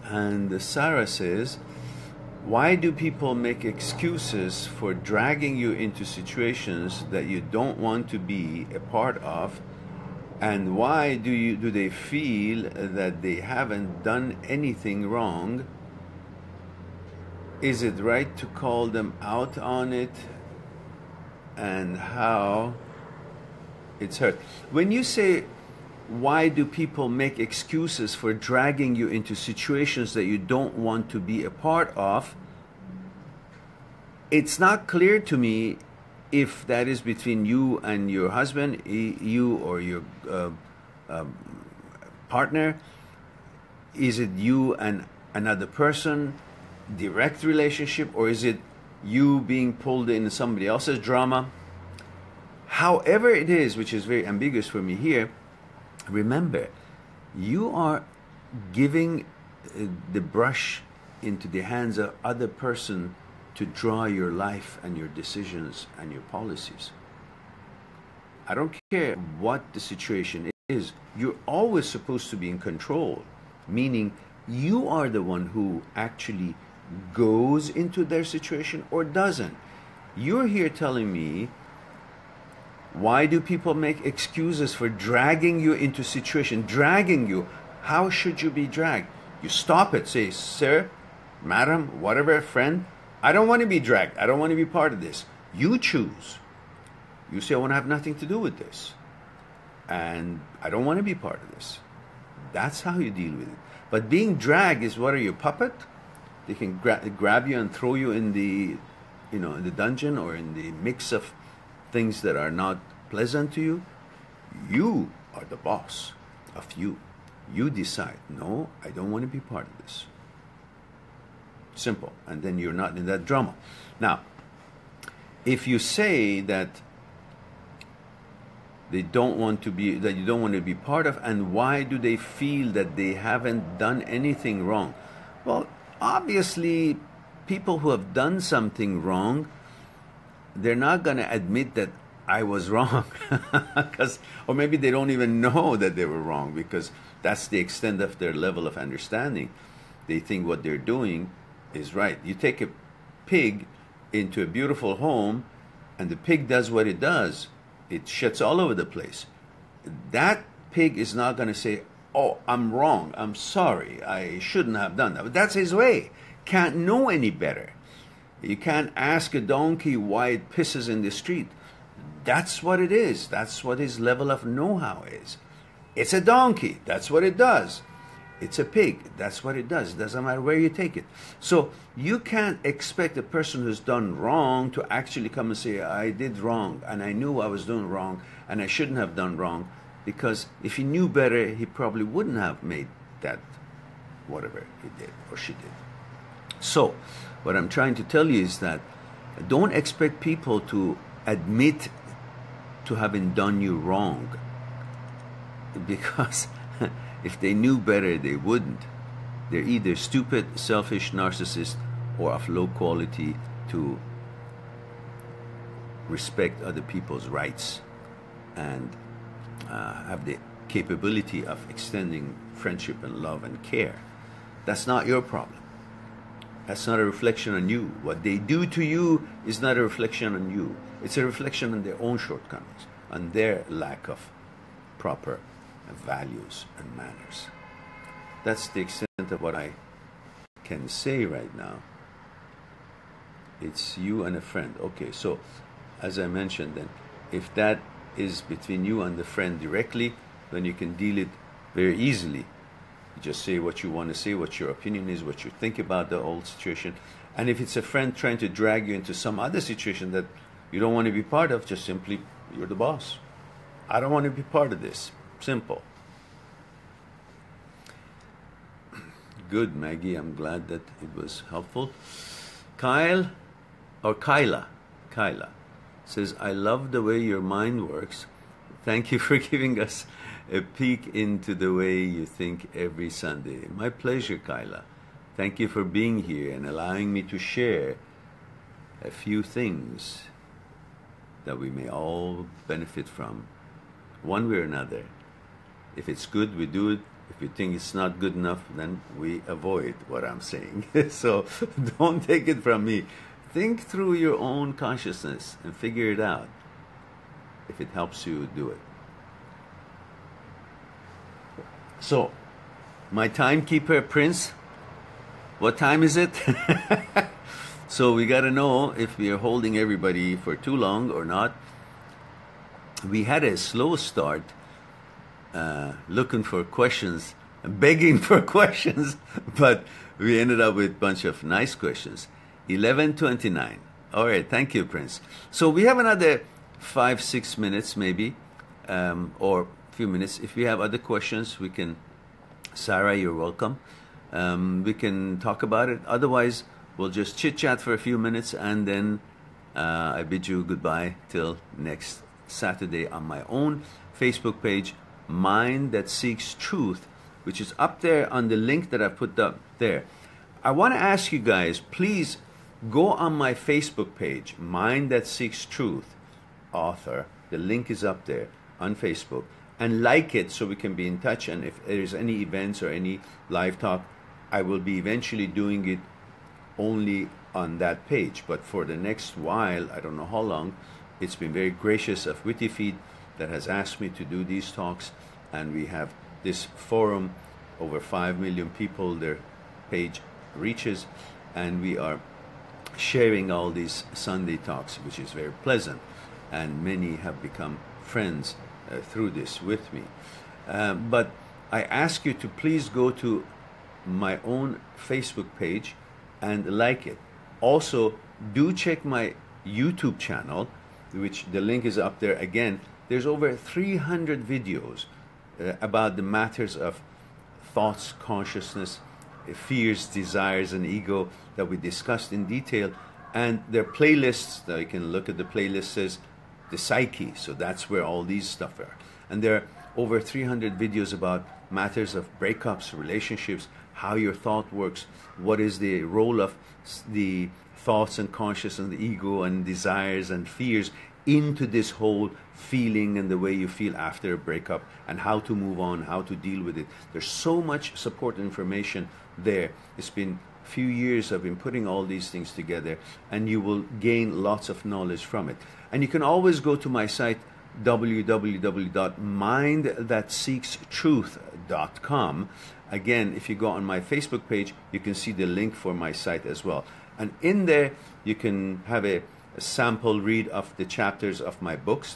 And Sarah says, why do people make excuses for dragging you into situations that you don't want to be a part of? And why do they feel that they haven't done anything wrong? Is it right to call them out on it? And how it's hurt? When you say, why do people make excuses for dragging you into situations that you don't want to be a part of? It's not clear to me if that is between you and your husband, you or your partner. Is it you and another person, direct relationship, or is it you being pulled into somebody else's drama? However it is, which is very ambiguous for me here, remember, you are giving the brush into the hands of other person to draw your life and your decisions and your policies. I don't care what the situation is. You're always supposed to be in control, meaning you are the one who actually goes into their situation or doesn't. You're here telling me, why do people make excuses for dragging you into situation? Dragging you. How should you be dragged? You stop it. Say, sir, madam, whatever, friend, I don't want to be dragged. I don't want to be part of this. You choose. You say, I want to have nothing to do with this. And I don't want to be part of this. That's how you deal with it. But being dragged is, what are you, a puppet? They can grab you and throw you in the, in the dungeon or in the mix of things that are not pleasant to you. You are the boss of you. You decide, no, I don't want to be part of this. Simple. And then you're not in that drama. Now, if you say that they don't want to be, that you don't want to be part of, and why do they feel that they haven't done anything wrong? Well, obviously, people who have done something wrong, they're not going to admit that I was wrong. Or maybe they don't even know that they were wrong, because that's the extent of their level of understanding. They think what they're doing is right. You take a pig into a beautiful home, and the pig does what it does. It shits all over the place. That pig is not going to say, oh, I'm wrong, I'm sorry, I shouldn't have done that. But that's his way. Can't know any better. You can't ask a donkey why it pisses in the street. That's what it is. That's what his level of know-how is. It's a donkey. That's what it does. It's a pig. That's what it does. It doesn't matter where you take it. So you can't expect a person who's done wrong to actually come and say, I did wrong, and I knew I was doing wrong, and I shouldn't have done wrong, because if he knew better, he probably wouldn't have made that whatever he did or she did. So what I'm trying to tell you is that don't expect people to admit to having done you wrong, because if they knew better, they wouldn't. They're either stupid, selfish, narcissist, or of low quality to respect other people's rights and have the capability of extending friendship and love and care. That's not your problem. That's not a reflection on you. What they do to you is not a reflection on you. It's a reflection on their own shortcomings, on their lack of proper values and manners. That's the extent of what I can say right now. It's you and a friend. Okay, so as I mentioned then, if that is between you and the friend directly, then you can deal it very easily. You just say what you want to say, what your opinion is, what you think about the whole situation. And if it's a friend trying to drag you into some other situation that you don't want to be part of, just simply, you're the boss. I don't want to be part of this. Simple. Good, Maggie. I'm glad that it was helpful. Kyla says, I love the way your mind works. Thank you for giving us a peek into the way you think every Sunday. My pleasure, Kyla. Thank you for being here and allowing me to share a few things that we may all benefit from, one way or another. If it's good, we do it. If you think it's not good enough, then we avoid what I'm saying. So don't take it from me. Think through your own consciousness and figure it out if it helps you do it. So, my timekeeper, Prince, what time is it? So we got to know if we are holding everybody for too long or not. We had a slow start, looking for questions, begging for questions, but we ended up with a bunch of nice questions. 11:29. All right, thank you, Prince. So we have another 5-6 minutes maybe, or a few minutes. If we have other questions, we can, Sarah, you're welcome. We can talk about it. Otherwise, we'll just chit-chat for a few minutes, and then I bid you goodbye till next Saturday on my own Facebook page, Mind That Seeks Truth, which is up there on the link that I put up there. I want to ask you guys, please go on my Facebook page, Mind That Seeks Truth, author. The link is up there on Facebook. And like it so we can be in touch. And if there's any events or any live talk, I will be eventually doing it only on that page. But for the next while, I don't know how long, it's been very gracious of Wittyfeed that has asked me to do these talks. And we have this forum, over 5 million people, their page reaches. And we are sharing all these Sunday talks, which is very pleasant. And many have become friends through this with me. But I ask you to please go to my own Facebook page and like it. Also, do check my YouTube channel, which the link is up there again. There's over 300 videos about the matters of thoughts, consciousness, fears, desires, and ego that we discussed in detail. And there are playlists that you can look at. The playlist says the psyche, so that's where all these stuff are. And there are over 300 videos about matters of breakups, relationships, how your thought works, what is the role of the thoughts and consciousness and the ego and desires and fears into this whole feeling and the way you feel after a breakup, and how to move on, how to deal with it. There's so much support information there. It's been a few years I've been putting all these things together, and you will gain lots of knowledge from it. And you can always go to my site, www.mindthatseekstruth.com. Again, if you go on my Facebook page, you can see the link for my site as well. And in there, you can have a sample read of the chapters of my books